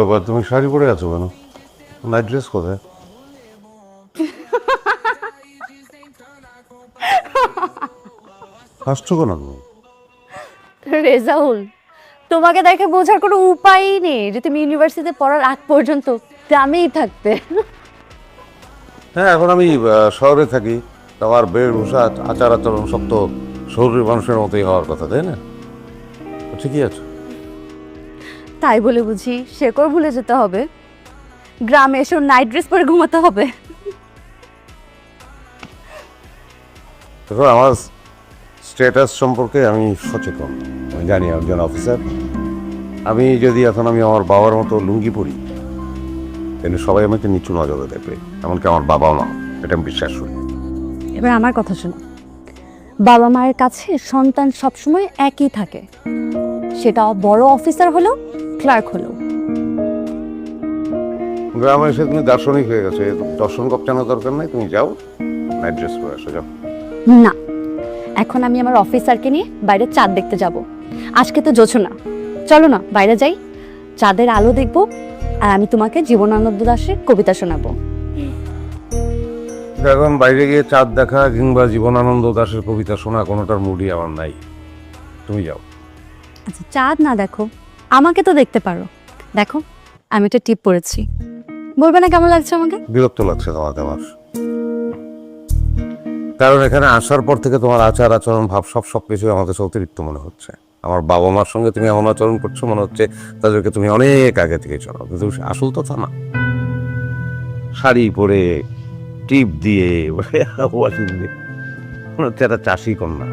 বাবা তুমি শাড়ি পরে আছো কেন? নাইট ড্রেস কোথায়? হাসছো কেন তুমি? রেজাউল, তোমাকে দেখে বোঝার কোনো উপায়ই নেই যে তুমি ইউনিভার্সিটিতে পড়ার আগ পর্যন্ত গ্রামেই থাকতে। হ্যাঁ, এখন আমি শহরে থাকি। আমার বেশভূষা আচার আচরণ সব তো শহরের মানুষের মতোই হওয়ার কথা, তাই না? তো ঠিকই আছে। তাই বলে বুঝি শেকড় ভুলে যেতে হবে? গ্রামে এসে নাইট ড্রেস পরে ঘুমাতে হবে? দেখো, আমার স্ট্যাটাস সম্পর্কে আমি সচেতন। আমি জানি আমি একজন অফিসার। আমি যদি এখন আমার বাবার মতো লুঙ্গি পরি, তাহলে সবাই আমাকে নিচু নজরে দেখবে, এমনকি আমার বাবাও না। এটা আমি বিশ্বাস করি। এবার আমার কথা শোনো, বাবা মায়ের কাছে সন্তান সবসময় একই থাকে, সেটা বড় অফিসার হলেও ক্লার্ক হলেও। গ্রামে এসে তুমি দার্শনিক হয়ে গেছে, দর্শন কপচানোর দরকার নাই। তুমি যাও, নাইট ড্রেস পরে আসো, যাও। না, এখন আমি আমার অফিসারকে নিয়ে বাইরে চাঁদ দেখতে যাব। আজকে তো জোছনা, চলো না বাইরে যাই, চাঁদের আলো দেখবো, আর আমি তোমাকে জীবনানন্দ দাশের কবিতা শোনাবো। এখন বাইরে গিয়ে চাঁদ দেখা কিংবা জীবনানন্দ দাশের কবিতা শোনা কোনোটার মুডই আমার নাই। তুমি যাও। আচ্ছা, চাঁদ না দেখো, আমাকে তো দেখতে পারো। দেখো, আমি একটা টিপ পরেছি, বলবে না কেমন লাগছে আমাকে? বিরক্ত লাগছে তোমাকে আমার, কারণ এখানে আসার পর থেকে তোমার আচার আচরণ ভাব সব কিছু আমার কাছে অতিরিক্ত মনে হচ্ছে। আমার বাবা মার সঙ্গে তুমি এমন আচরণ করছো, মনে হচ্ছে তাদেরকে তুমি অনেক আগে থেকে চলো, কিন্তু আসল তো তা না। শাড়ি পরে টিপ দিয়ে মনে হচ্ছে একটা চাষি কন্যা।